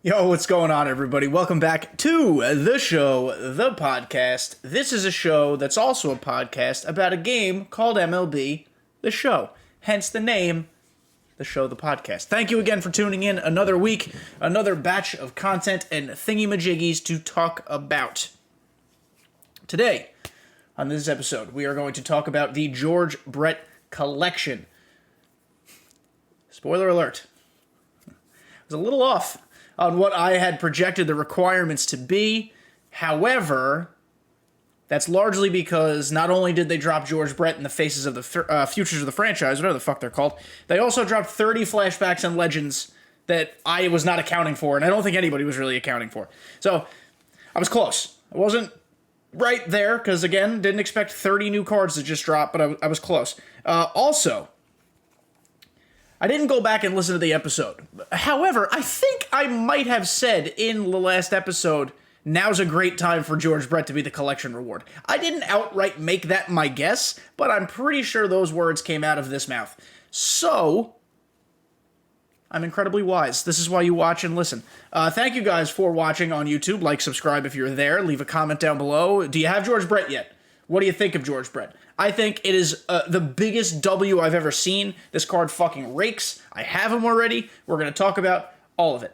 Yo, what's going on, everybody? Welcome back to the show, the podcast. This is a show that's also a podcast about a game called MLB, The Show. Hence the name, The Show, the podcast. Thank you again for tuning in. Another week, another batch of content and thingy-majiggies to talk about. Today, on this episode, we are going to talk about the George Brett collection. Spoiler alert. I was a little off on what I had projected the requirements to be. However, that's largely because not only did they drop George Brett in the faces of the futures of the franchise, whatever the fuck they're called, they also dropped 30 flashbacks and legends that I was not accounting for, and I don't think anybody was really accounting for. So, I was close. I wasn't right there, because again, didn't expect 30 new cards to just drop, but I was close. Also, I didn't go back and listen to the episode. However, I think I might have said in the last episode, now's a great time for George Brett to be the collection reward. I didn't outright make that my guess, but I'm pretty sure those words came out of this mouth. So, I'm incredibly wise. This is why you watch and listen. Thank you guys for watching on YouTube. Like, subscribe if you're there. Leave a comment down below. Do you have George Brett yet? What do you think of George Brett? I think it is the biggest W I've ever seen. This card fucking rakes. I have him already. We're going to talk about all of it.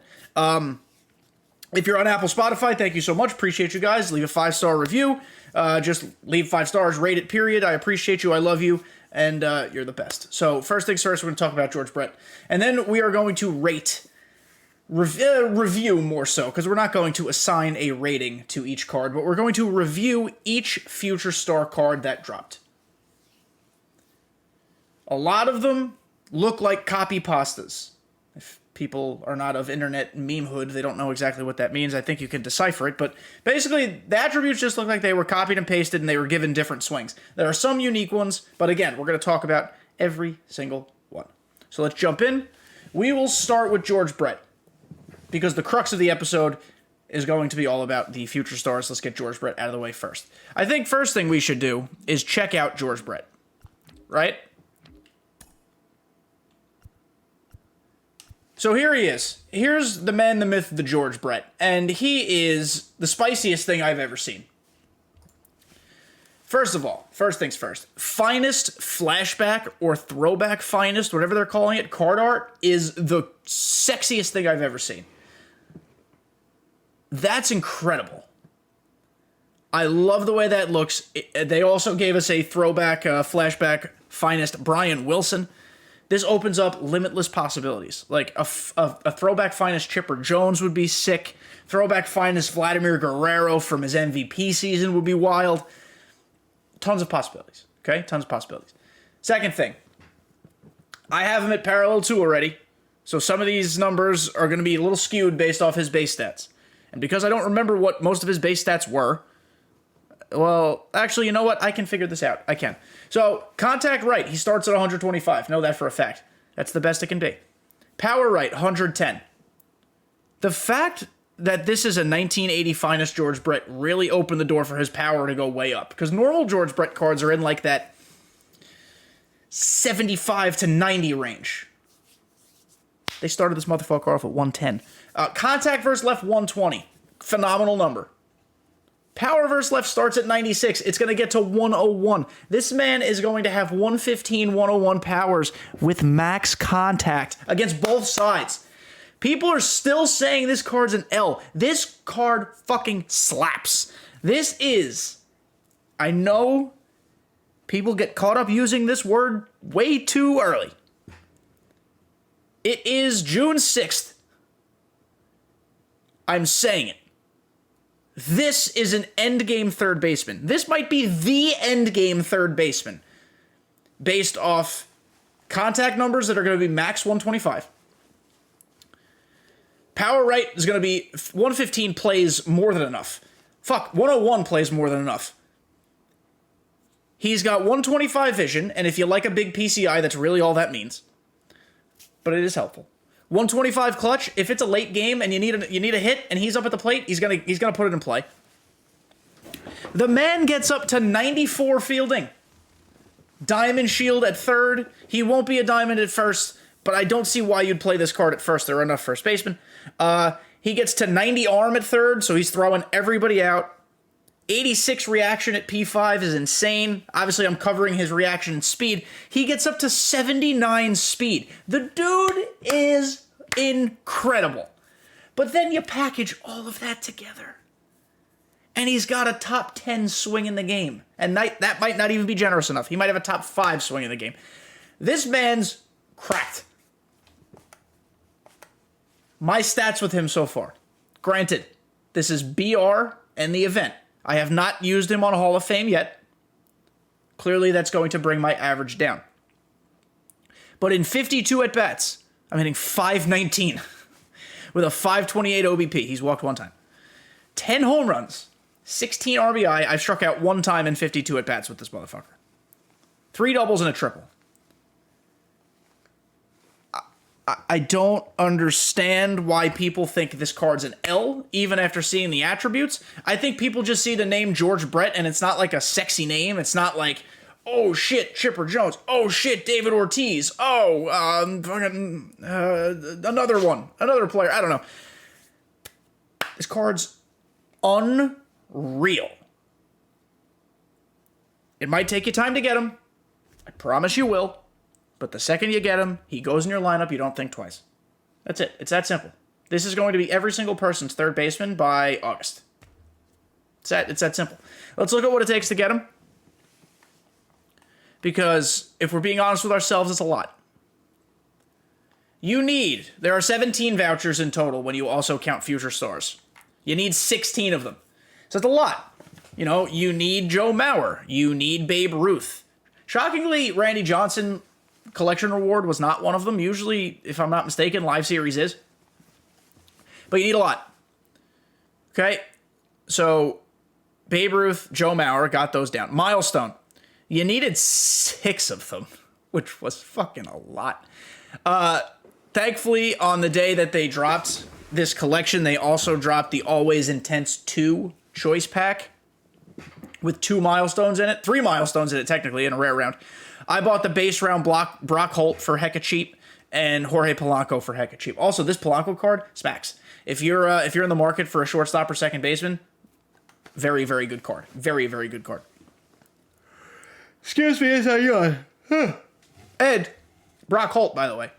If you're on Apple, Spotify, thank you so much. Appreciate you guys. Leave a 5-star review. Just leave 5 stars. Rate it, period. I appreciate you. I love you. And you're the best. So first things first, we're going to talk about George Brett. And then we are going to rate. Review more so, because we're not going to assign a rating to each card, but we're going to review each Future Star card that dropped. A lot of them look like copy pastas. If people are not of internet meme hood, they don't know exactly what that means. I think you can decipher it, but basically the attributes just look like they were copied and pasted and they were given different swings. There are some unique ones, but again, we're going to talk about every single one. So let's jump in. We will start with George Brett, because the crux of the episode is going to be all about the Future Stars. Let's get George Brett out of the way first. I think first thing we should do is check out George Brett, right? So here he is. Here's the man, the myth, the George Brett. And he is the spiciest thing I've ever seen. First of all, first things first. Finest flashback or throwback finest, whatever they're calling it, card art is the sexiest thing I've ever seen. That's incredible. I love the way that looks. They also gave us a throwback, flashback finest Brian Wilson. This opens up limitless possibilities. Like a throwback finest Chipper Jones would be sick. Throwback finest Vladimir Guerrero from his MVP season would be wild. Tons of possibilities. Okay? Tons of possibilities. Second thing. I have him at parallel 2 already. So some of these numbers are going to be a little skewed based off his base stats. And because I don't remember what most of his base stats were, well, actually, you know what? I can figure this out. I can. So, contact right, he starts at 125. Know that for a fact. That's the best it can be. Power right, 110. The fact that this is a 1980 finest George Brett really opened the door for his power to go way up. Because normal George Brett cards are in like that 75 to 90 range. They started this motherfucker off at 110. Contact versus left, 120. Phenomenal number. Power versus left starts at 96. It's going to get to 101. This man is going to have 115, 101 powers with max contact against both sides. People are still saying this card's an L. This card fucking slaps. This is... I know people get caught up using this word way too early. It is June 6th. I'm saying it. This is an endgame third baseman. This might be the endgame third baseman. Based off contact numbers that are going to be max 125. Power right is going to be 115 plays more than enough. Fuck, 101 plays more than enough. He's got 125 vision, and if you like a big PCI, that's really all that means. But it is helpful. 125 clutch. If it's a late game and you need a hit and he's up at the plate, he's gonna put it in play. The man gets up to 94 fielding. Diamond Shield at third. He won't be a diamond at first, but I don't see why you'd play this card at first. There are enough first basemen. He gets to 90 arm at third, so he's throwing everybody out. 86 reaction at P5 is insane. Obviously, I'm covering his reaction and speed. He gets up to 79 speed. The dude is incredible. But then you package all of that together, and he's got a top 10 swing in the game. And that might not even be generous enough. He might have a top 5 swing in the game. This man's cracked. My stats with him so far. Granted, this is BR and the event. I have not used him on a Hall of Fame yet. Clearly, that's going to bring my average down. But in 52 at-bats, I'm hitting 519 with a 528 OBP. He's walked one time. 10 home runs, 16 RBI. I've struck out one time in 52 at-bats with this motherfucker. 3 doubles and a triple. I don't understand why people think this card's an L, even after seeing the attributes. I think people just see the name George Brett, and it's not like a sexy name. It's not like, oh shit, Chipper Jones. Oh shit, David Ortiz. Oh, another one. Another player. I don't know. This card's unreal. It might take you time to get him. I promise you will. But the second you get him, he goes in your lineup, you don't think twice. That's it. It's that simple. This is going to be every single person's third baseman by August. It's that simple. Let's look at what it takes to get him. Because if we're being honest with ourselves, it's a lot. There are 17 vouchers in total when you also count future stars. You need 16 of them. So it's a lot. You need Joe Mauer. You need Babe Ruth. Shockingly, Randy Johnson collection reward was not one of them. Usually, if I'm not mistaken, Live Series is. But you need a lot. Okay? So, Babe Ruth, Joe Mauer, got those down. Milestone. You needed 6 of them, which was fucking a lot. Thankfully, on the day that they dropped this collection, they also dropped the Always Intense 2 choice pack with 2 milestones in it. 3 milestones in it, technically, in a rare round. I bought the base round Brock Holt for hecka cheap and Jorge Polanco for hecka cheap. Also, this Polanco card smacks. If you're in the market for a shortstop or second baseman, very, very good card. Very, very good card. Excuse me as I yawn. Ed, Brock Holt, by the way.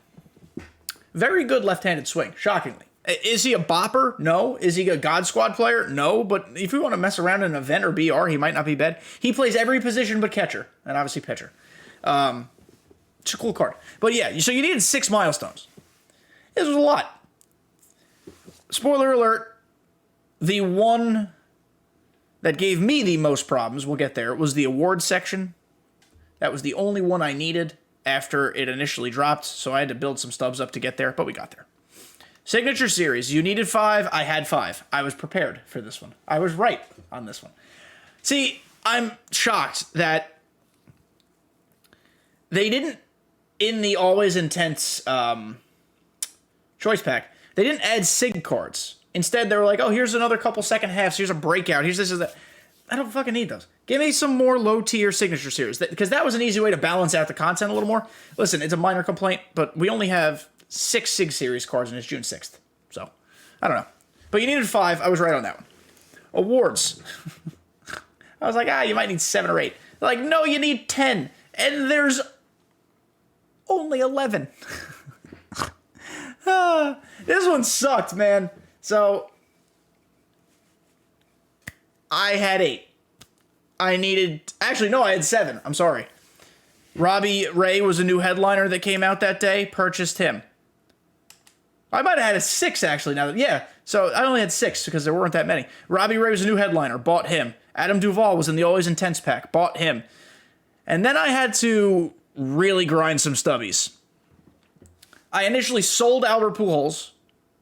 Very good left-handed swing, shockingly. Is he a bopper? No. Is he a God Squad player? No. But if we want to mess around in an event or BR, he might not be bad. He plays every position but catcher, and obviously pitcher. It's a cool card. But yeah, so you needed 6 milestones. This was a lot. Spoiler alert, the one that gave me the most problems, we'll get there, was the awards section. That was the only one I needed after it initially dropped, so I had to build some stubs up to get there, but we got there. Signature Series, you needed 5, I had 5. I was prepared for this one. I was right on this one. See, I'm shocked that they didn't, in the Always Intense choice pack, they didn't add SIG cards. Instead, they were like, oh, here's another couple second halves, here's a breakout, here's this and that. I don't fucking need those. Give me some more low-tier Signature Series, because that was an easy way to balance out the content a little more. Listen, it's a minor complaint, but we only have 6 SIG Series cards, and it's June 6th. So, I don't know. But you needed 5. I was right on that one. Awards. I was like, you might need 7 or 8. They're like, no, you need 10. And there's only 11. This one sucked, man. So, I had 8. I had 7. I'm sorry. Robbie Ray was a new headliner that came out that day. Purchased him. I might have had a 6, actually. So I only had 6 because there weren't that many. Robbie Ray was a new headliner. Bought him. Adam Duvall was in the Always Intense pack. Bought him. And then I had to really grind some stubbies. I initially sold Albert Pujols.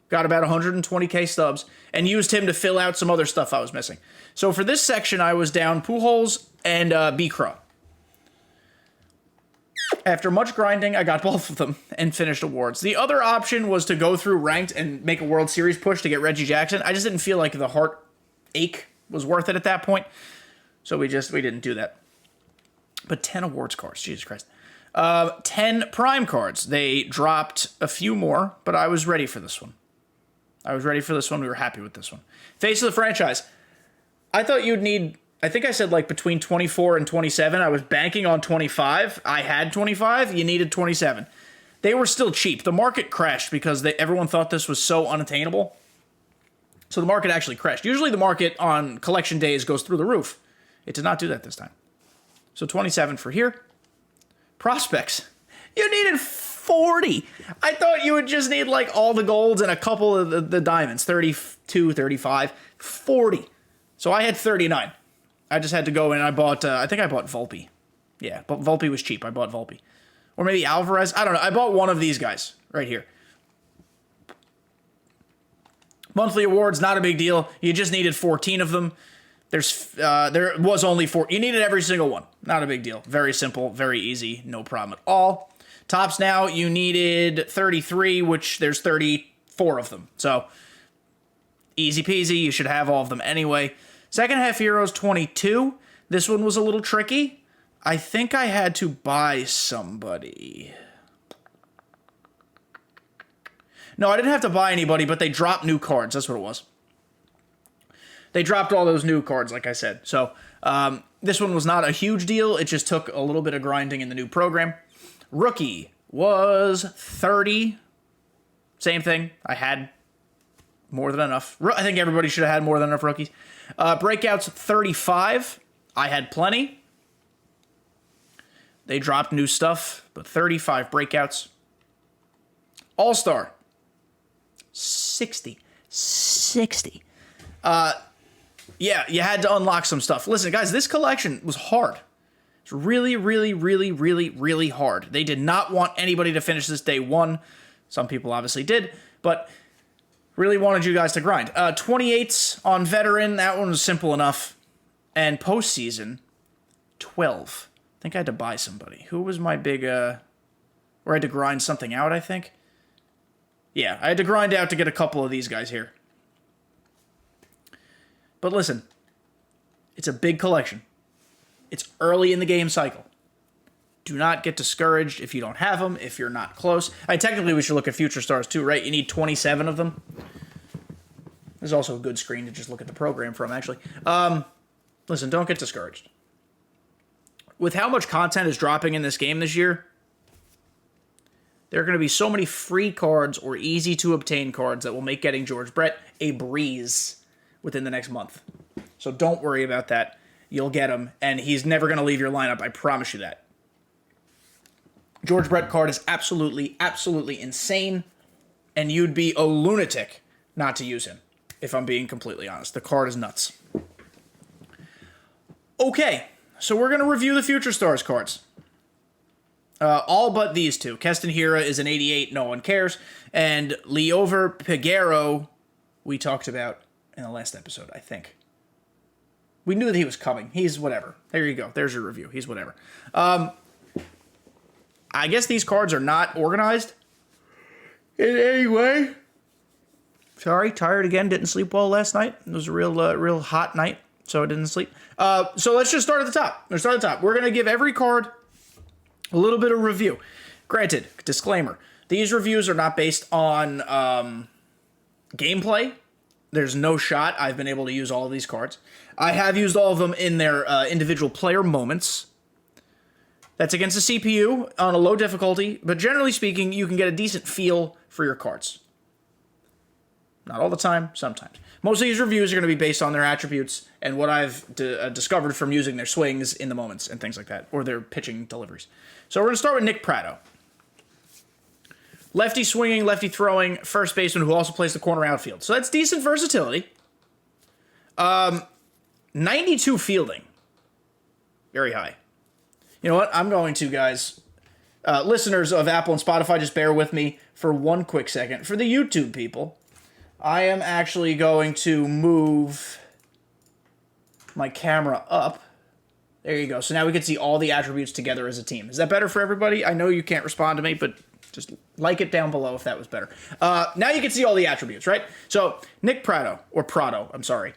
Got about 120k stubs. And used him to fill out some other stuff I was missing. So for this section, I was down Pujols and B-Crow. After much grinding, I got both of them and finished awards. The other option was to go through ranked and make a World Series push to get Reggie Jackson. I just didn't feel like the heartache was worth it at that point. So we didn't do that. But 10 awards cards, Jesus Christ. 10 prime cards. They dropped a few more, but I was ready for this one. I was ready for this one. We were happy with this one. Face of the franchise. I thought you'd need, I think I said like between 24 and 27. I was banking on 25. I had 25. You needed 27. They were still cheap. The market crashed because everyone thought this was so unattainable. So the market actually crashed. Usually the market on collection days goes through the roof. It did not do that this time. So 27 for here. Prospects. You needed 40. I thought you would just need like all the golds and a couple of the diamonds. 32, 35, 40. So I had 39. I just had to go and I bought, I think I bought Volpe. Yeah, but Volpe was cheap. I bought Volpe. Or maybe Alvarez. I don't know. I bought one of these guys right here. Monthly awards, not a big deal. You just needed 14 of them. There was only 4. You needed every single one. Not a big deal. Very simple, very easy, no problem at all. Tops now, you needed 33, which there's 34 of them. So, easy peasy. You should have all of them anyway. Second half heroes, 22. This one was a little tricky. I think I had to buy somebody. No, I didn't have to buy anybody, but they dropped new cards. That's what it was. They dropped all those new cards, like I said. So, this one was not a huge deal. It just took a little bit of grinding in the new program. Rookie was 30. Same thing. I had more than enough. I think everybody should have had more than enough rookies. Breakouts, 35. I had plenty. They dropped new stuff, but 35 breakouts. All-Star, 60. 60. Yeah, you had to unlock some stuff. Listen, guys, this collection was hard. It's really, really, really, really, really hard. They did not want anybody to finish this day one. Some people obviously did, but really wanted you guys to grind. 28s on veteran. That one was simple enough. And postseason, 12. I think I had to buy somebody. Who was my big, or I had to grind something out, I think? Yeah, I had to grind out to get a couple of these guys here. But listen, it's a big collection. It's early in the game cycle. Do not get discouraged if you don't have them, if you're not close. Technically, we should look at future stars too, right? You need 27 of them. There's also a good screen to just look at the program from, actually. Listen, don't get discouraged. With how much content is dropping in this game this year, there are going to be so many free cards or easy-to-obtain cards that will make getting George Brett a breeze within the next month. So don't worry about that. You'll get him, and he's never going to leave your lineup. I promise you that. George Brett card is absolutely, absolutely insane, and you'd be a lunatic not to use him, if I'm being completely honest. The card is nuts. Okay, so we're going to review the Future Stars cards. All but these two. Keston Hiura is an 88, no one cares. And Liover Peguero, we talked about in the last episode, I think. We knew that he was coming. He's whatever. There you go. There's your review. He's whatever. I guess these cards are not organized in any way. Sorry, tired again. Didn't sleep well last night. It was a real hot night, so I didn't sleep. So let's just start at the top. Let's start at the top. We're going to give every card a little bit of review. Granted, disclaimer, these reviews are not based on gameplay. There's no shot I've been able to use all of these cards. I have used all of them in their individual player moments. That's against the CPU on a low difficulty, but generally speaking, you can get a decent feel for your cards. Not all the time, sometimes. Most of these reviews are going to be based on their attributes and what I've discovered from using their swings in the moments and things like that, or their pitching deliveries. So we're going to start with Nick Pratto. Lefty swinging, lefty throwing, first baseman who also plays the corner outfield. So that's decent versatility. 92 fielding. Very high. You know what? I'm going to, guys, listeners of Apple and Spotify, just bear with me for one quick second. For the YouTube people, I am actually going to move my camera up. There you go. So now we can see all the attributes together as a team. Is that better for everybody? I know you can't respond to me, but just like it down below if that was better. Now you can see all the attributes, right? So Nick Pratto, or Prado, I'm sorry.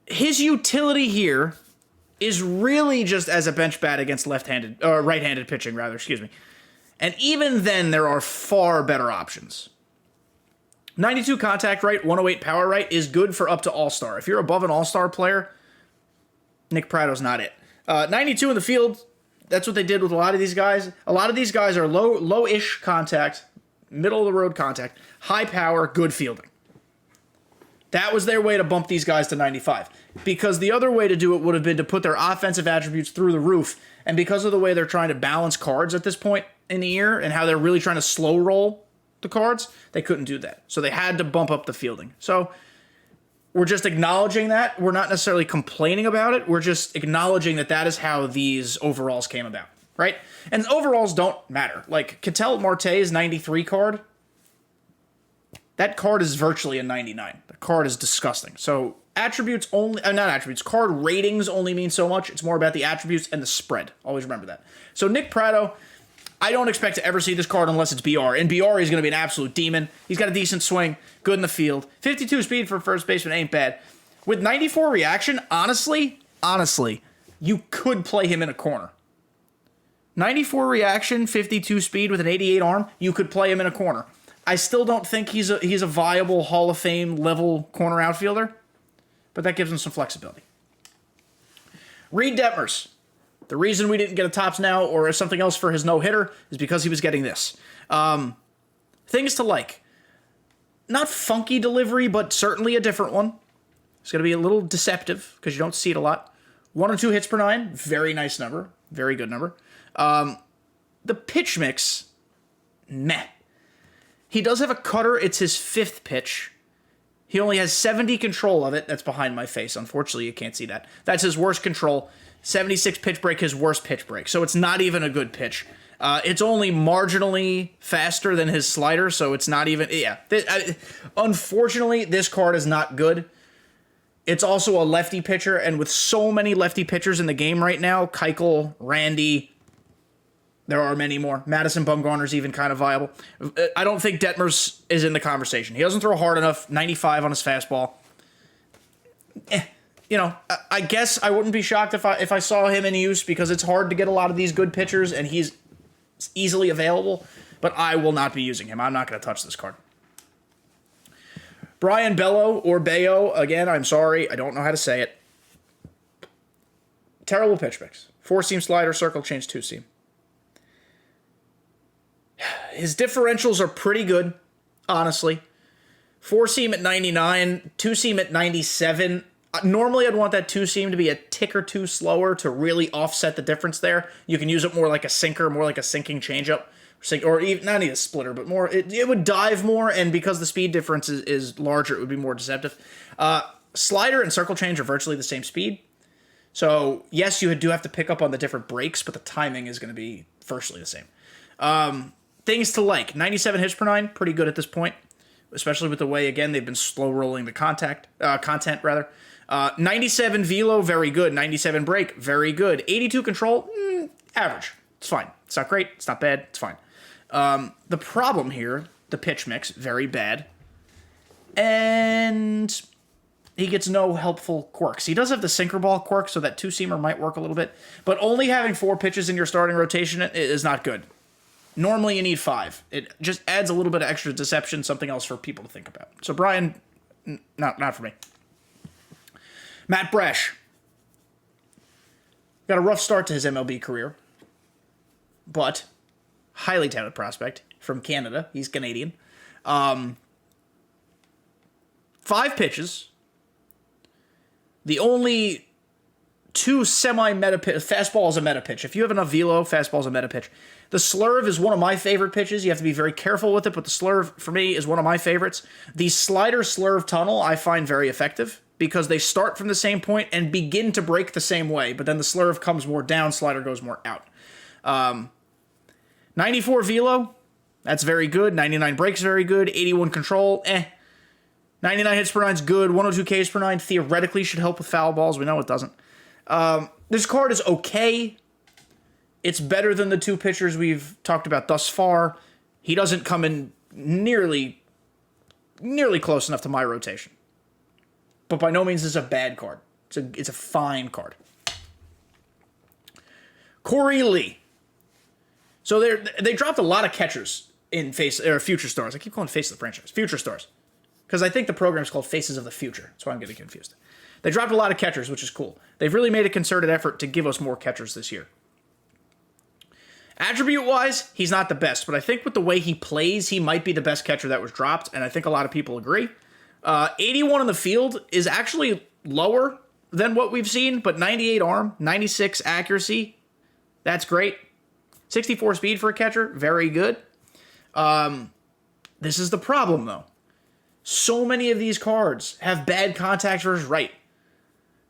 His utility here is really just as a bench bat against left-handed, or right-handed pitching, rather, excuse me. And even then, there are far better options. 92 contact rate, 108 power rate is good for up to all-star. If you're above an all-star player, Nick Pratto's not it. 92 in the field, that's what they did with a lot of these guys. A lot of these guys are low-ish contact, middle-of-the-road contact, high power, good fielding. That was their way to bump these guys to 95. Because the other way to do it would have been to put their offensive attributes through the roof. And because of the way they're trying to balance cards at this point in the year and how they're really trying to slow roll the cards, they couldn't do that. So they had to bump up the fielding. So we're just acknowledging that. We're not necessarily complaining about it. We're just acknowledging that that is how these overalls came about, right? And overalls don't matter. Like, Ketel Marte's 93 card, that card is virtually a 99. The card is disgusting. So attributes only, not attributes, card ratings only mean so much. It's more about the attributes and the spread. Always remember that. So Nick Pratto, I don't expect to ever see this card unless it's BR. In BR, he's going to be an absolute demon. He's got a decent swing, good in the field. 52 speed for first baseman ain't bad. With 94 reaction, honestly, you could play him in a corner. 94 reaction, 52 speed with an 88 arm, you could play him in a corner. I still don't think he's a viable Hall of Fame level corner outfielder, but that gives him some flexibility. Reed Detmers. The reason we didn't get a tops now or something else for his no-hitter is because he was getting this. Things to like. Not funky delivery, but certainly a different one. It's going to be a little deceptive because you don't see it a lot. 1 or 2 hits per 9. Very nice number. Very good number. The pitch mix, meh. He does have a cutter. It's his 5th pitch. He only has 70 control of it. That's behind my face. Unfortunately, you can't see that. That's his worst control. 76 pitch break, his worst pitch break. So it's not even a good pitch. It's only marginally faster than his slider, so it's not even... Yeah. Unfortunately, this card is not good. It's also a lefty pitcher, and with so many lefty pitchers in the game right now, Keuchel, Randy... There are many more. Madison Bumgarner's even kind of viable. I don't think Detmers is in the conversation. He doesn't throw hard enough. 95 on his fastball. You know, I guess I wouldn't be shocked if I saw him in use because it's hard to get a lot of these good pitchers and he's easily available. But I will not be using him. I'm not going to touch this card. Brian Bello or Bayo. Again, I'm sorry. I don't know how to say it. Terrible pitch mix. 4-seam slider, circle change, 2-seam. His differentials are pretty good, honestly. 4-seam at 99, 2-seam at 97. Normally, I'd want that 2-seam to be a tick or two slower to really offset the difference there. You can use it more like a sinker, more like a sinking changeup. Or even, not even a splitter, but more. It would dive more, and because the speed difference is larger, it would be more deceptive. Slider and circle change are virtually the same speed. So, yes, you do have to pick up on the different breaks, but the timing is going to be virtually the same. Things to like. 97 hits per 9, pretty good at this point. Especially with the way, again, they've been slow rolling the content, 97 velo, very good. 97 break, very good. 82 control, average. It's fine. It's not great. It's not bad. It's fine. The problem here, the pitch mix, very bad. And he gets no helpful quirks. He does have the sinker ball quirk, so that 2-seamer might work a little bit. But only having 4 pitches in your starting rotation is not good. Normally you need 5. It just adds a little bit of extra deception, something else for people to think about. So Brian, not for me. Matt Brash. Got a rough start to his MLB career. But highly talented prospect from Canada. He's Canadian. 5 pitches. The only 2 semi-meta pitch. Fastball is a meta pitch. If you have enough velo, fastball is a meta pitch. The slurve is one of my favorite pitches. You have to be very careful with it, but the slurve, for me, is one of my favorites. The slider slurve tunnel I find very effective because they start from the same point and begin to break the same way, but then the slurve comes more down, slider goes more out. 94 velo, that's very good. 99 breaks, very good. 81 control, 99 hits per 9 is good. 102 Ks per 9 theoretically should help with foul balls. We know it doesn't. This card is okay. It's better than the 2 pitchers we've talked about thus far. He doesn't come in nearly close enough to my rotation. But by no means is it a bad card. It's a fine card. Corey Lee. So they dropped a lot of catchers in Future Stars. I keep calling Face of the franchise. Future Stars. Because I think the program's called Faces of the Future. That's why I'm getting confused. They dropped a lot of catchers, which is cool. They've really made a concerted effort to give us more catchers this year. Attribute-wise, he's not the best, but I think with the way he plays, he might be the best catcher that was dropped, and I think a lot of people agree. 81 in the field is actually lower than what we've seen, but 98 arm, 96 accuracy, that's great. 64 speed for a catcher, very good. This is the problem, though. So many of these cards have bad contact versus right.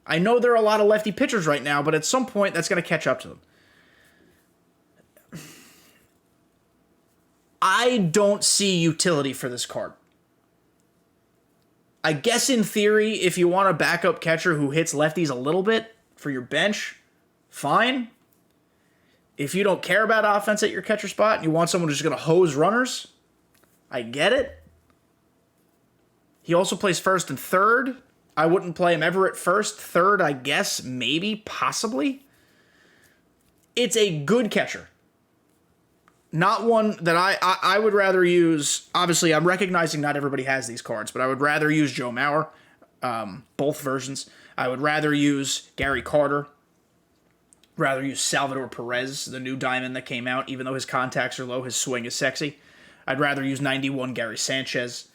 I know there are a lot of lefty pitchers right now, but at some point, that's going to catch up to them. I don't see utility for this card. I guess in theory, if you want a backup catcher who hits lefties a little bit for your bench, fine. If you don't care about offense at your catcher spot and you want someone who's just going to hose runners, I get it. He also plays first and third. I wouldn't play him ever at first. Third, I guess, maybe, possibly. It's a good catcher. Not one that I would rather use. Obviously, I'm recognizing not everybody has these cards, but I would rather use Joe Mauer, both versions. I would rather use Gary Carter. Rather use Salvador Perez, the new diamond that came out. Even though his contacts are low, his swing is sexy. I'd rather use 91 Gary Sanchez.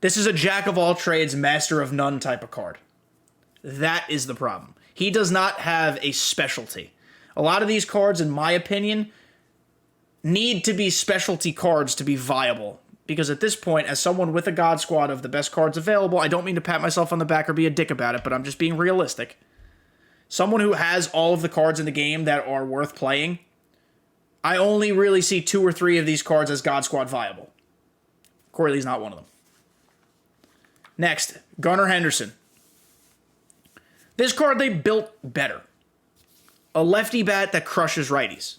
This is a jack-of-all-trades, master-of-none type of card. That is the problem. He does not have a specialty. A lot of these cards, in my opinion, need to be specialty cards to be viable. Because at this point, as someone with a God Squad of the best cards available, I don't mean to pat myself on the back or be a dick about it, but I'm just being realistic. Someone who has all of the cards in the game that are worth playing, I only really see 2 or 3 of these cards as God Squad viable. Corley's not one of them. Next, Gunnar Henderson. This card they built better. A lefty bat that crushes righties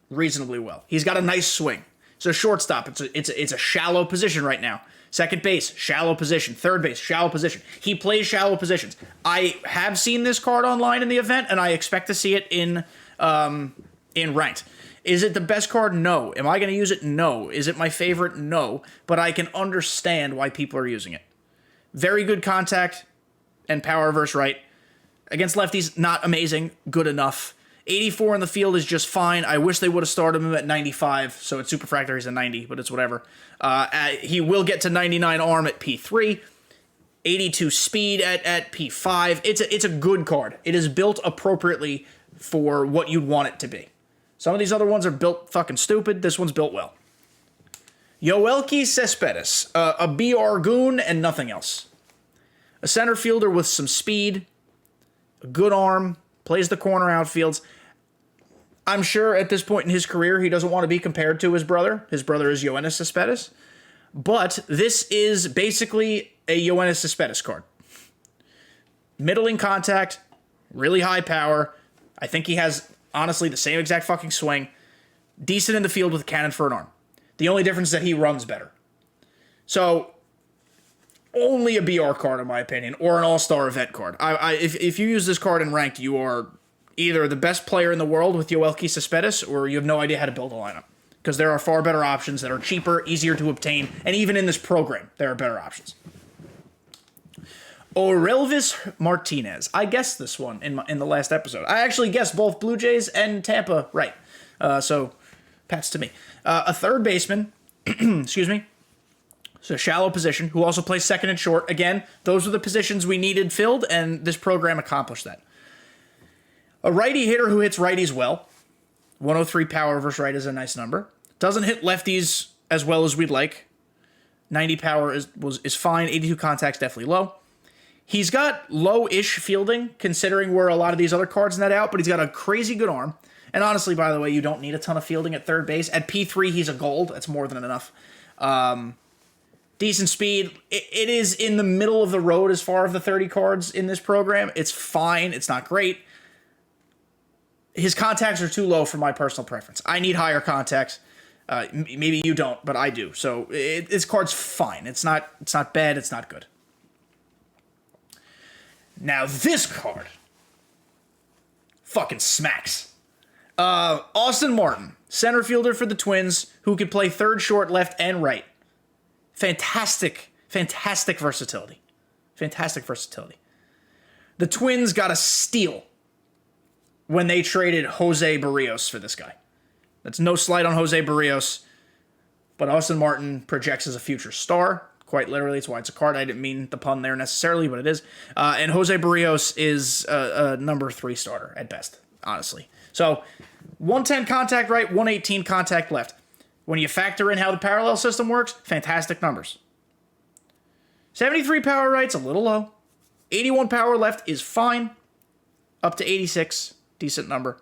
reasonably well. He's got a nice swing. So shortstop, it's a shallow position right now. Second base, shallow position. Third base, shallow position. He plays shallow positions. I have seen this card online in the event, and I expect to see it in ranked. Is it the best card? No. Am I going to use it? No. Is it my favorite? No. But I can understand why people are using it. Very good contact and power versus right. Against lefties, not amazing. Good enough. 84 in the field is just fine. I wish they would have started him at 95, so at Superfractor he's a 90, but it's whatever. He will get to 99 arm at P3. 82 speed at P5. It's a good card. It is built appropriately for what you'd want it to be. Some of these other ones are built fucking stupid. This one's built well. Yoelqui Cespedes, a BR goon and nothing else. A center fielder with some speed, a good arm, plays the corner outfields. I'm sure at this point in his career he doesn't want to be compared to his brother. His brother is Yoenis Cespedes. But this is basically a Yoenis Cespedes card. Middling contact, really high power. I think he has, honestly, the same exact fucking swing. Decent in the field with a cannon for an arm. The only difference is that he runs better. So, only a BR card, in my opinion, or an all-star event card. If you use this card in ranked, you are either the best player in the world with Yoelqui Cespedes, or you have no idea how to build a lineup. Because there are far better options that are cheaper, easier to obtain, and even in this program, there are better options. Orelvis Martinez. I guessed this one in the last episode. I actually guessed both Blue Jays and Tampa right. So, pats to me. A third baseman, excuse me, so shallow position, who also plays second and short. Again, those were the positions we needed filled, and this program accomplished that. A righty hitter who hits righties well. 103 power versus right is a nice number. Doesn't hit lefties as well as we'd like. 90 power is fine. 82 contact's definitely low. He's got low-ish fielding, considering where a lot of these other cards net out, but he's got a crazy good arm. And honestly, by the way, you don't need a ton of fielding at third base. At P3, he's a gold. That's more than enough. Decent speed. It is in the middle of the road as far as the 30 cards in this program. It's fine. It's not great. His contacts are too low for my personal preference. I need higher contacts. Maybe you don't, but I do. So this card's fine. It's not bad. It's not good. Now this card fucking smacks. Austin Martin, center fielder for the Twins, who could play third, short, left, and right. Fantastic, fantastic versatility. Fantastic versatility. The Twins got a steal when they traded Jose Barrios for this guy. That's no slight on Jose Barrios, but Austin Martin projects as a future star. Quite literally, it's why it's a card. I didn't mean the pun there necessarily, but it is. And Jose Barrios is a number 3 starter at best, honestly. So 110 contact right, 118 contact left. When you factor in how the parallel system works, fantastic numbers. 73 power right's a little low. 81 power left is fine. Up to 86, decent number.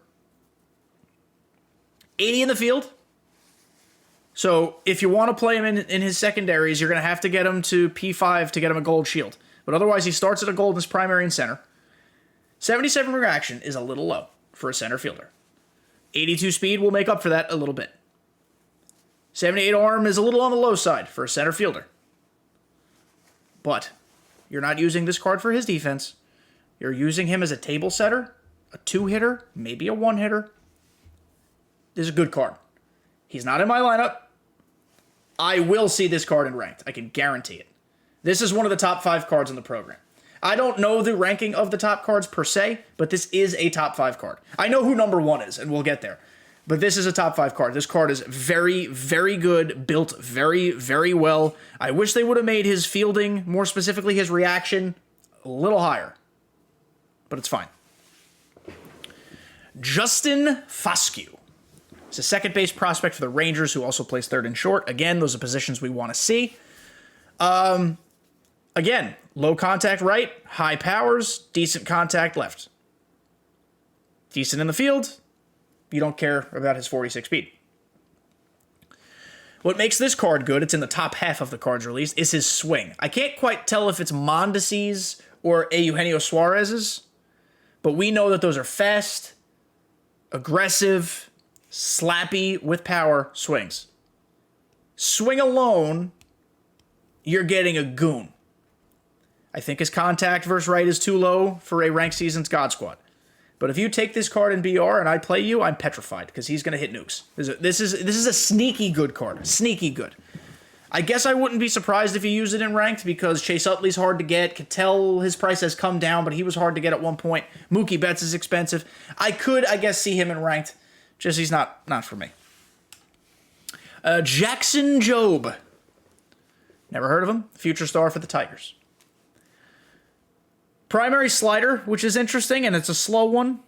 80 in the field. So if you want to play him in his secondaries, you're going to have to get him to P5 to get him a gold shield. But otherwise, he starts at a gold in his primary and center. 77 reaction is a little low for a center fielder. 82 speed will make up for that a little bit. 78 arm is a little on the low side for a center fielder. But you're not using this card for his defense. You're using him as a table setter, a 2-hitter, maybe a 1-hitter. This is a good card. He's not in my lineup. I will see this card in ranked. I can guarantee it. This is one of the top 5 cards in the program. I don't know the ranking of the top cards per se, but this is a top 5 card. I know who number 1 is, and we'll get there. But this is a top 5 card. This card is very, very good, built very, very well. I wish they would have made his fielding, more specifically his reaction, a little higher. But it's fine. Justin FOSCUE. He's a second base prospect for the Rangers, who also plays third and short. Again, those are positions we want to see. Again, low contact right, high powers, decent contact left. Decent in the field. You don't care about his 46 speed. What makes this card good, it's in the top half of the cards released, is his swing. I can't quite tell if it's Mondesi's or Eugenio Suarez's, but we know that those are fast, aggressive, slappy, with power swings. Swing alone, you're getting a goon. I think his contact versus right is too low for a ranked season's God Squad. But if you take this card in BR and I play you, I'm petrified because he's going to hit nukes. This is a sneaky good card. Sneaky good. I guess I wouldn't be surprised if you use it in ranked because Chase Utley's hard to get. Cattell, his price has come down, but he was hard to get at one point. Mookie Betts is expensive. I could, I guess, see him in ranked. Just he's not for me. Jackson Jobe. Never heard of him. Future star for the Tigers. Primary slider, which is interesting, and it's a slow one.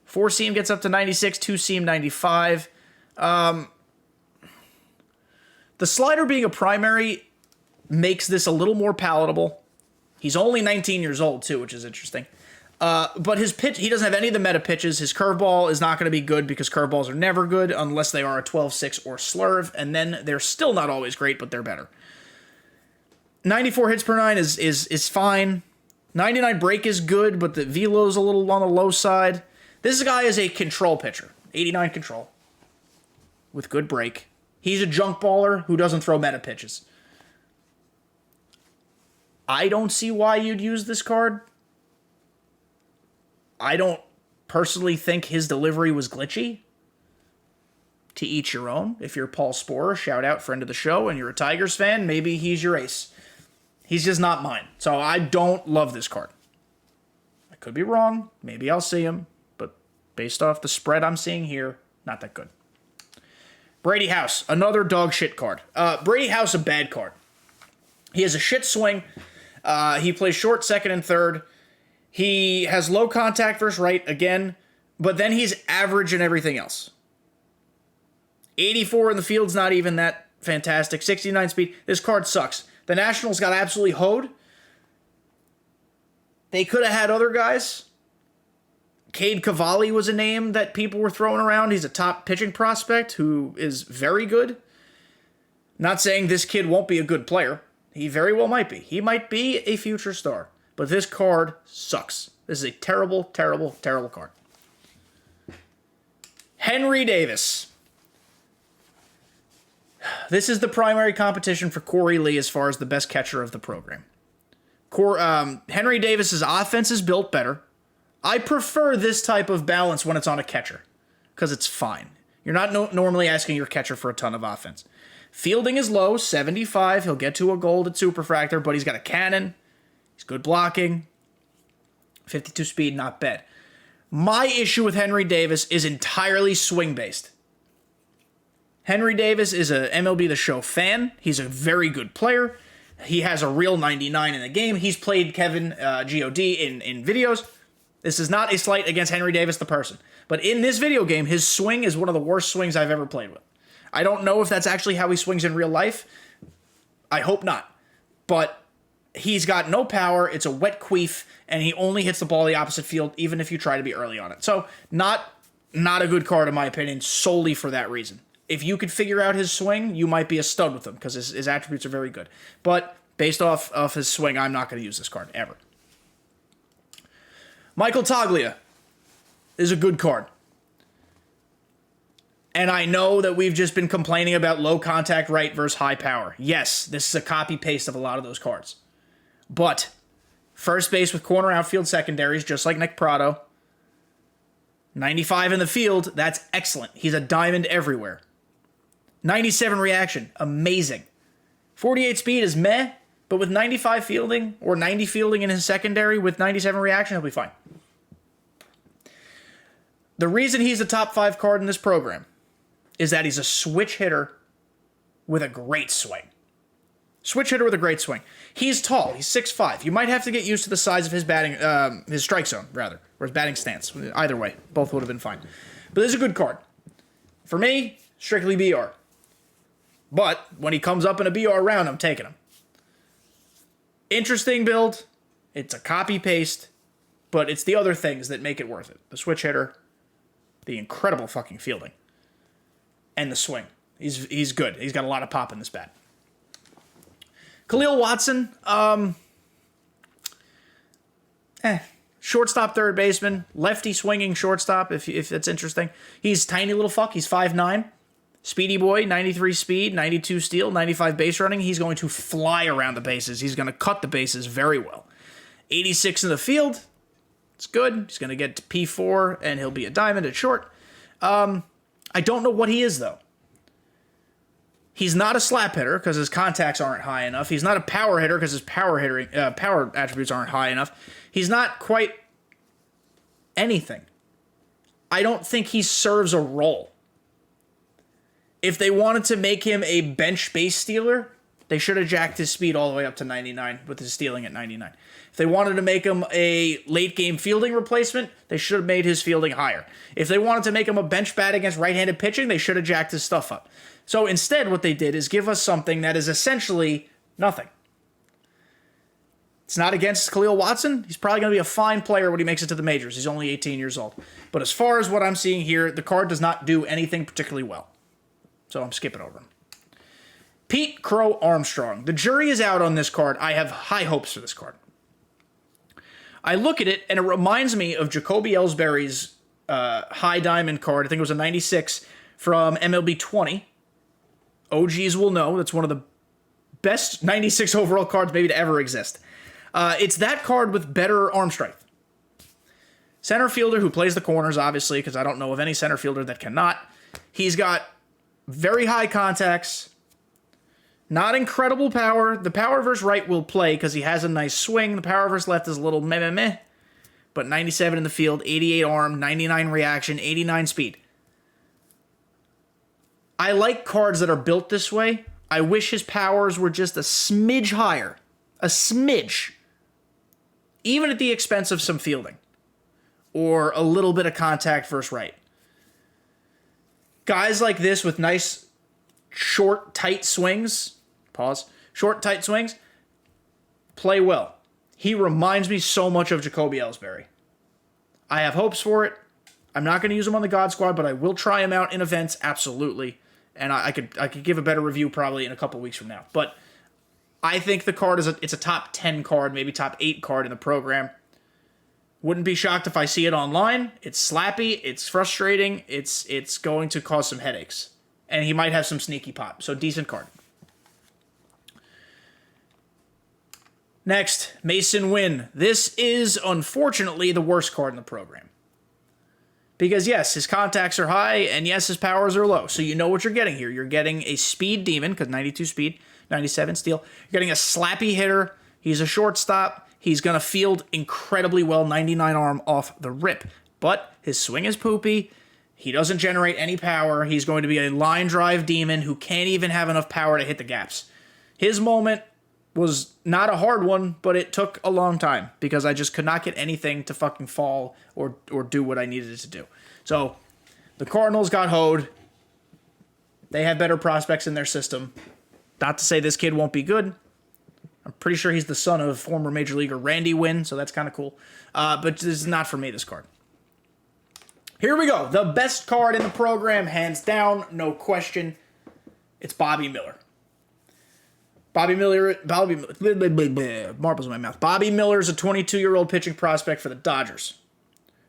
4-seam gets up to 96, 2-seam 95. The slider being a primary makes this a little more palatable. He's only 19 years old, too, which is interesting. But his pitch, he doesn't have any of the meta pitches. His curveball is not going to be good because curveballs are never good unless they are a 12-6 or slurve, and then they're still not always great, but they're better. 94 hits per 9 is fine. 99 break is good, but the velo's a little on the low side. This guy is a control pitcher. 89 control. With good break. He's a junk baller who doesn't throw meta pitches. I don't see why you'd use this card. I don't personally think his delivery was glitchy. To each your own. If you're Paul Sporer, shout out, friend of the show, and you're a Tigers fan, maybe he's your ace. He's just not mine. So I don't love this card. I could be wrong. Maybe I'll see him. But based off the spread I'm seeing here, not that good. Brady House, another dog shit card. Brady House, a bad card. He has a shit swing. He plays short, second, and third. He has low contact versus right, again. But then he's average in everything else. 84 in the field's not even that fantastic. 69 speed. This card sucks. The Nationals got absolutely hoed. They could have had other guys. Cade Cavalli was a name that people were throwing around. He's a top pitching prospect who is very good. Not saying this kid won't be a good player. He very well might be. He might be a future star. But this card sucks. This is a terrible, terrible, terrible card. Henry Davis. This is the primary competition for Corey Lee as far as the best catcher of the program. Henry Davis's offense is built better. I prefer this type of balance when it's on a catcher because it's fine. You're not normally asking your catcher for a ton of offense. Fielding is low, 75. He'll get to a gold at Superfractor, but he's got a cannon. He's good blocking. 52 speed, not bad. My issue with Henry Davis is entirely swing-based. Henry Davis is a MLB The Show fan. He's a very good player. He has a real 99 in the game. He's played Kevin G.O.D. in videos. This is not a slight against Henry Davis, the person. But in this video game, his swing is one of the worst swings I've ever played with. I don't know if that's actually how he swings in real life. I hope not. But he's got no power. It's a wet queef, and he only hits the ball the opposite field, even if you try to be early on it. So not a good card, in my opinion, solely for that reason. If you could figure out his swing, you might be a stud with him, because his attributes are very good. But based off of his swing, I'm not going to use this card, ever. Michael Toglia is a good card. And I know that we've just been complaining about low contact right versus high power. Yes, this is a copy-paste of a lot of those cards. But first base with corner outfield secondaries, just like Nick Pratto. 95 in the field, that's excellent. He's a diamond everywhere. 97 reaction, amazing. 48 speed is meh, but with 95 fielding, or 90 fielding in his secondary with 97 reaction, he'll be fine. The reason he's a top 5 card in this program is that he's a switch hitter with a great swing. Switch hitter with a great swing. He's tall. He's 6'5". You might have to get used to the size of his batting, his strike zone, rather, or his batting stance. Either way, both would have been fine. But this is a good card. For me, strictly BR. But when he comes up in a BR round, I'm taking him. Interesting build. It's a copy-paste, but it's the other things that make it worth it. The switch hitter, the incredible fucking fielding, and the swing. He's good. He's got a lot of pop in this bat. Khalil Watson, shortstop, third baseman, lefty swinging shortstop, if that's interesting. He's tiny little fuck. He's 5'9". Speedy boy, 93 speed, 92 steal, 95 base running. He's going to fly around the bases. He's going to cut the bases very well. 86 in the field. It's good. He's going to get to P4, and he'll be a diamond at short. I don't know what he is, though. He's not a slap hitter because his contacts aren't high enough. He's not a power hitter because his power attributes aren't high enough. He's not quite anything. I don't think he serves a role. If they wanted to make him a bench base stealer, they should have jacked his speed all the way up to 99 with his stealing at 99. If they wanted to make him a late game fielding replacement, they should have made his fielding higher. If they wanted to make him a bench bat against right-handed pitching, they should have jacked his stuff up. So instead, what they did is give us something that is essentially nothing. It's not against Khalil Watson. He's probably going to be a fine player when he makes it to the majors. He's only 18 years old. But as far as what I'm seeing here, the card does not do anything particularly well. So I'm skipping over him. Pete CROW-ARMSTRONG. The jury is out on this card. I have high hopes for this card. I look at it, and it reminds me of Jacoby Ellsbury's high diamond card. I think it was a 96 from MLB 20. OGs will know. That's one of the best 96 overall cards maybe to ever exist. It's that card with better arm strength. Center fielder who plays the corners, obviously, because I don't know of any center fielder that cannot. He's got very high contacts. Not incredible power. The power versus right will play because he has a nice swing. The power versus left is a little meh. But 97 in the field, 88 arm, 99 reaction, 89 speed. I like cards that are built this way. I wish his powers were just a smidge higher. A smidge. Even at the expense of some fielding. Or a little bit of contact versus right. Guys like this with nice, short, tight swings. Pause. Short, tight swings. Play well. He reminds me so much of Jacoby Ellsbury. I have hopes for it. I'm not going to use him on the God Squad, but I will try him out in events, absolutely. And I could give a better review probably in a couple weeks from now. But I think the card it's a top 10 card, maybe top 8 card in the program. Wouldn't be shocked if I see it online. It's slappy. It's frustrating. It's going to cause some headaches. And he might have some sneaky pop. So decent card. Next, Mason Wynn. This is, unfortunately, the worst card in the program. Because yes, his contacts are high, and yes, his powers are low. So you know what you're getting here. You're getting a speed demon, because 92 speed, 97 steel. You're getting a slappy hitter. He's a shortstop. He's going to field incredibly well, 99 arm off the rip. But his swing is poopy. He doesn't generate any power. He's going to be a line drive demon who can't even have enough power to hit the gaps. His moment was not a hard one, but it took a long time because I just could not get anything to fucking fall or do what I needed it to do. So the Cardinals got hoed. They have better prospects in their system. Not to say this kid won't be good. I'm pretty sure he's the son of former Major Leaguer Randy Wynn, so that's kind of cool. But this is not for me, this card. Here we go. The best card in the program, hands down, no question. It's Bobby Miller. Marbles in my mouth. Bobby Miller is a 22-year-old pitching prospect for the Dodgers.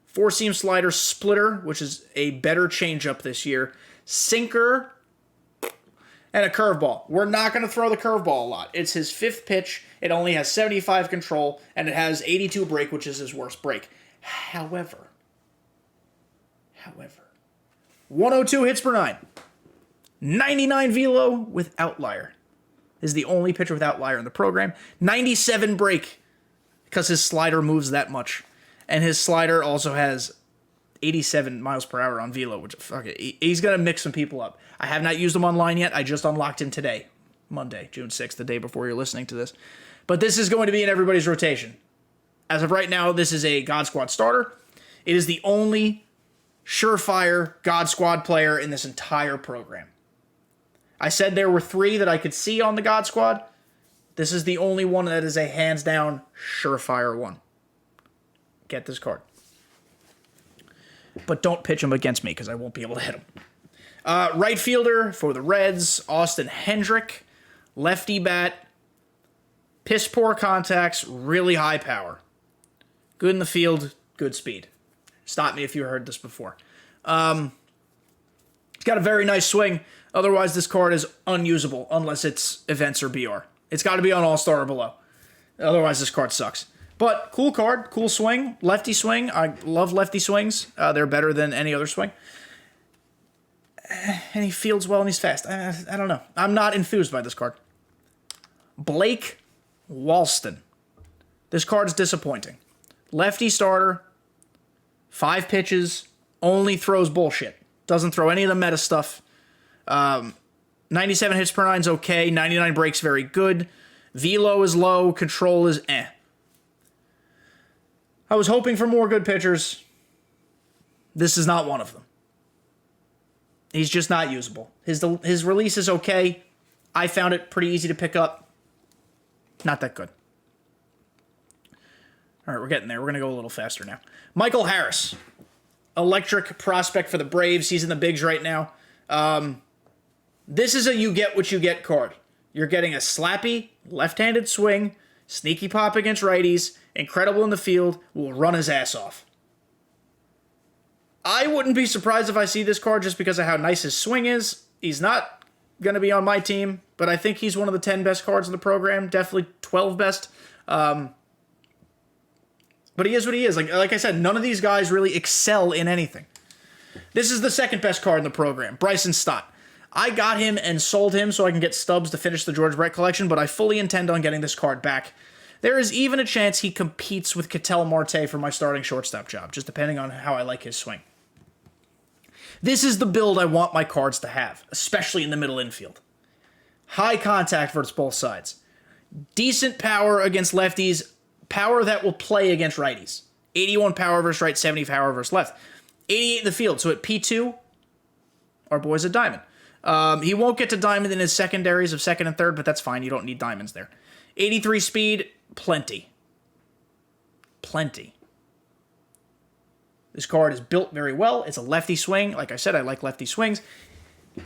Four-seam slider splitter, which is a better changeup this year. Sinker and a curveball. We're not going to throw the curveball a lot. It's his fifth pitch. It only has 75 control, and it has 82 break, which is his worst break. However, 102 hits per nine. 99 velo with outlier. Is the only pitcher with outlier in the program. 97 break because his slider moves that much. And his slider also has 87 miles per hour on velo, which, fuck it, he's going to mix some people up. I have not used him online yet. I just unlocked him today, Monday, June 6th, the day before you're listening to this. But this is going to be in everybody's rotation. As of right now, this is a God Squad starter. It is the only surefire God Squad player in this entire program. I said there were three that I could see on the God Squad. This is the only one that is a hands-down surefire one. Get this card. But don't pitch him against me because I won't be able to hit him. Right fielder for the Reds, Austin Hendrick. Lefty bat. Piss poor contacts, really high power. Good in the field, good speed. Stop me if you heard this before. He's got a very nice swing. Otherwise, this card is unusable unless it's events or BR. It's got to be on All-Star or below. Otherwise, this card sucks. But cool card, cool swing, lefty swing. I love lefty swings. They're better than any other swing. And he fields well and he's fast. I don't know. I'm not enthused by this card. Blake Walston. This card is disappointing. Lefty starter, 5 pitches, only throws bullshit. Doesn't throw any of the meta stuff. 97 hits per nine is okay. 99 breaks, very good. Velo is low. Control is eh. I was hoping for more good pitchers. This is not one of them. He's just not usable. His release is okay. I found it pretty easy to pick up. Not that good. All right, we're getting there. We're going to go a little faster now. Michael Harris. Electric prospect for the Braves. He's in the bigs right now. This is a you get what you get card. You're getting a slappy, left-handed swing, sneaky pop against righties, incredible in the field, will run his ass off. I wouldn't be surprised if I see this card just because of how nice his swing is. He's not going to be on my team, but I think he's one of the 10 best cards in the program, definitely 12 best. But he is what he is. Like I said, none of these guys really excel in anything. This is the second best card in the program, Bryson Stott. I got him and sold him so I can get stubs to finish the George Brett collection, but I fully intend on getting this card back. There is even a chance he competes with Ketel Marte for my starting shortstop job, just depending on how I like his swing. This is the build I want my cards to have, especially in the middle infield. High contact versus both sides. Decent power against lefties. Power that will play against righties. 81 power versus right, 70 power versus left. 88 in the field, so at P2, our boy's a diamond. He won't get to diamond in his secondaries of second and third, but that's fine. You don't need diamonds there. 83 speed, plenty. Plenty. This card is built very well. It's a lefty swing. Like I said, I like lefty swings.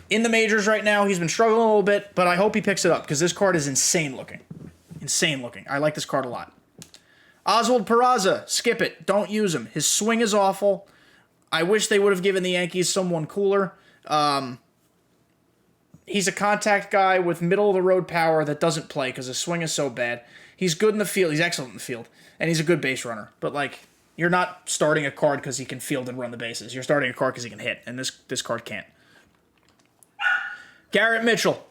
In the majors right now, he's been struggling a little bit, but I hope he picks it up because this card is insane looking. Insane looking. I like this card a lot. Oswald Peraza, skip it. Don't use him. His swing is awful. I wish they would have given the Yankees someone cooler. He's a contact guy with middle-of-the-road power that doesn't play because his swing is so bad. He's good in the field. He's excellent in the field. And he's a good base runner. But, like, You're not starting a card because he can field and run the bases. You're starting a card because he can hit, and this card can't. Garrett Mitchell.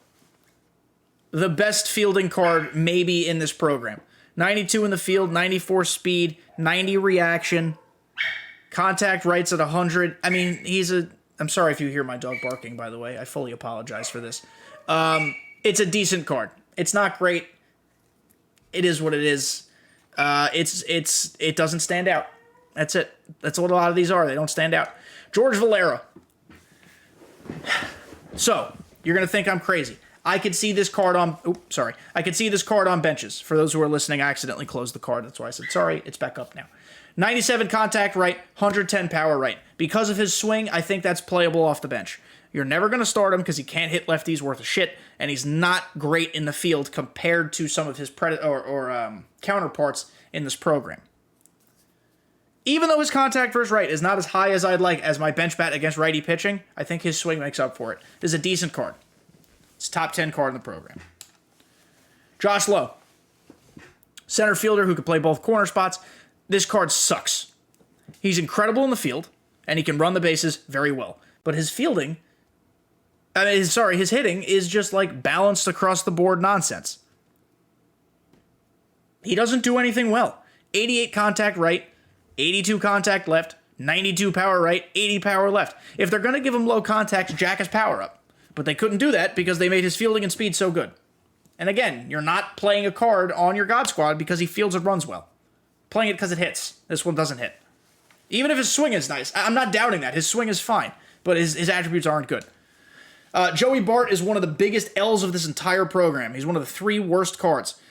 The best fielding card maybe in this program. 92 in the field, 94 speed, 90 reaction, contact rights at 100. I mean, I'm sorry if you hear my dog barking, by the way. I fully apologize for this. It's a decent card. It's not great. It is what it is. It doesn't stand out. That's it. That's what a lot of these are. They don't stand out. George Valera. So, you're going to think I'm crazy. I could see this card on... Oops, sorry. I could see this card on benches. For those who are listening, I accidentally closed the card. That's why I said sorry. It's back up now. 97 contact right, 110 power right. Because of his swing, I think that's playable off the bench. You're never going to start him because he can't hit lefties worth a shit, and he's not great in the field compared to some of his counterparts in this program. Even though his contact versus right is not as high as I'd like as my bench bat against righty pitching, I think his swing makes up for it. This is a decent card. It's a top 10 card in the program. Josh Lowe. Center fielder who can play both corner spots. This card sucks. He's incredible in the field, and he can run the bases very well. But his fielding... his hitting is just like balanced across the board nonsense. He doesn't do anything well. 88 contact right, 82 contact left, 92 power right, 80 power left. If they're going to give him low contact, jack his power up. But they couldn't do that because they made his fielding and speed so good. And again, you're not playing a card on your God Squad because he fields and runs well. Playing it because it hits. This one doesn't hit. Even if his swing is nice. I'm not doubting that. His swing is fine. But his attributes aren't good. Joey Bart is one of the biggest L's of this entire program. He's one of the 3 worst cards.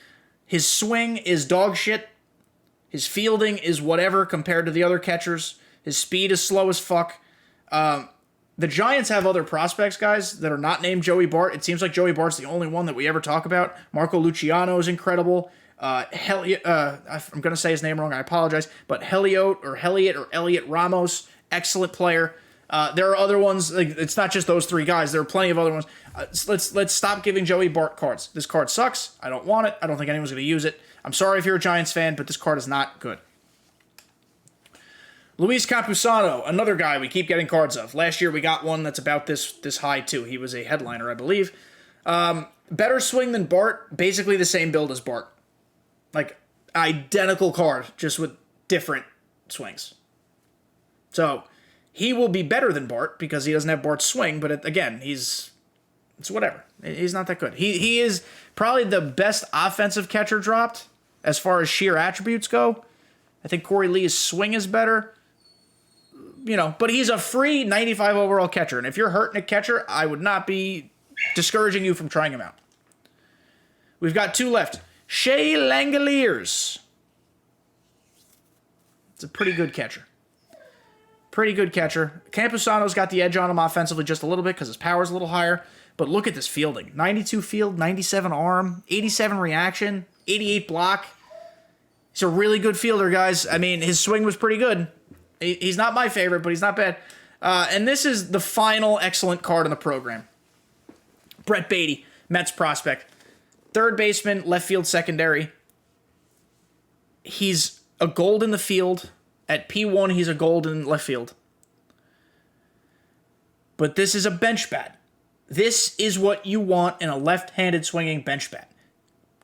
His swing is dog shit. His fielding is whatever compared to the other catchers. His speed is slow as fuck. The Giants have other prospects, guys, that are not named Joey Bart. It seems like Joey Bart's the only one that we ever talk about. Marco Luciano is incredible. I'm going to say his name wrong. I apologize. But Elliot Ramos, excellent player. There are other ones. Like, it's not just those 3 guys. There are plenty of other ones. Let's stop giving Joey Bart cards. This card sucks. I don't want it. I don't think anyone's going to use it. I'm sorry if you're a Giants fan, but this card is not good. Luis Campusano, another guy we keep getting cards of. Last year we got one that's about this high too. He was a headliner, I believe. Better swing than Bart. Basically the same build as Bart. Like, identical card, just with different swings. So... he will be better than Bart because he doesn't have Bart's swing, but again, it's whatever. He's not that good. He is probably the best offensive catcher dropped as far as sheer attributes go. I think Corey Lee's swing is better. But he's a free 95 overall catcher, and if you're hurting a catcher, I would not be discouraging you from trying him out. We've got 2 left. Shea Langoliers. It's a pretty good catcher. Pretty good catcher. Campusano's got the edge on him offensively just a little bit because his power's a little higher. But look at this fielding. 92 field, 97 arm, 87 reaction, 88 block. He's a really good fielder, guys. I mean, his swing was pretty good. He's not my favorite, but he's not bad. And this is the final excellent card in the program. Brett Baty, Mets prospect. Third baseman, left field secondary. He's a gold in the field. At P1, he's a gold in left field. But this is a bench bat. This is what you want in a left-handed swinging bench bat.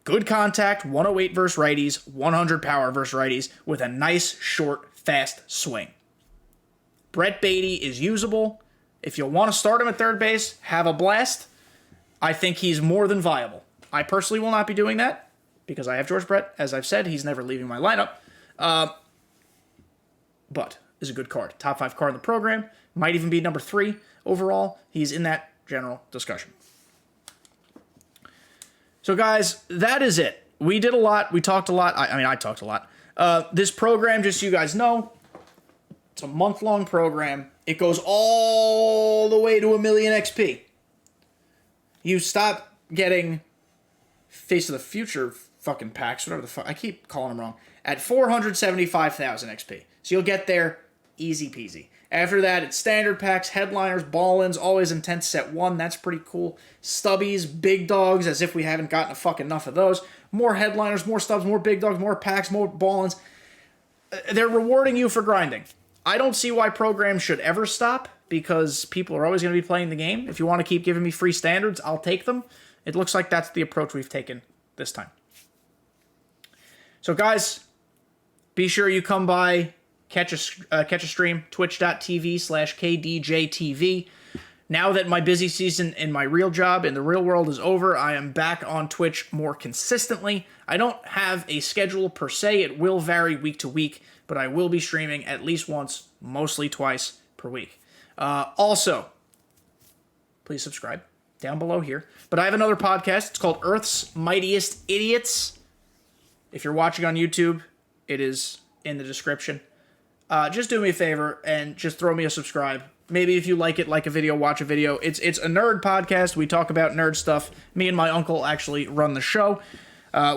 Good contact, 108 versus righties, 100 power versus righties, with a nice, short, fast swing. Brett Baty is usable. If you want to start him at third base, have a blast. I think he's more than viable. I personally will not be doing that because I have George Brett. As I've said, he's never leaving my lineup. But is a good card. Top 5 card in the program. Might even be number 3 overall. He's in that general discussion. So, guys, that is it. We did a lot. We talked a lot. I talked a lot. This program, just so you guys know, it's a month-long program. It goes all the way to 1 million XP. You stop getting Face of the Future fucking packs, whatever the fuck. I keep calling them wrong. At 475,000 XP. So you'll get there easy peasy. After that, it's standard packs, headliners, ball-ins, always intense set 1. That's pretty cool. Stubbies, big dogs, as if we haven't gotten a fuck enough of those. More headliners, more stubs, more big dogs, more packs, more ball-ins. they're rewarding you for grinding. I don't see why programs should ever stop, because people are always going to be playing the game. If you want to keep giving me free standards, I'll take them. It looks like that's the approach we've taken this time. So guys, be sure you come by, catch a stream, twitch.tv/kdjTV. Now that my busy season in my real job in the real world is over, I am back on Twitch more consistently. I don't have a schedule per se. It will vary week to week, but I will be streaming at least once, mostly twice per week. Also, please subscribe down below here. But I have another podcast. It's called Earth's Mightiest Idiots. If you're watching on YouTube, it is in the description. Just do me a favor and just throw me a subscribe. Maybe if you like it, like a video, watch a video. It's a nerd podcast. We talk about nerd stuff. Me and my uncle actually run the show.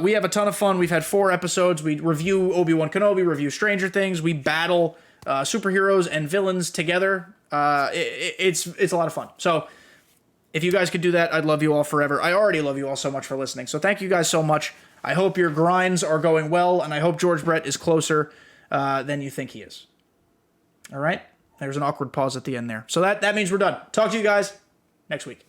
We have a ton of fun. We've had 4 episodes. We review Obi-Wan Kenobi, review Stranger Things. We battle superheroes and villains together. It's a lot of fun. So if you guys could do that, I'd love you all forever. I already love you all so much for listening. So thank you guys so much. I hope your grinds are going well, and I hope George Brett is closer than you think he is. All right? There's an awkward pause at the end there. So that means we're done. Talk to you guys next week.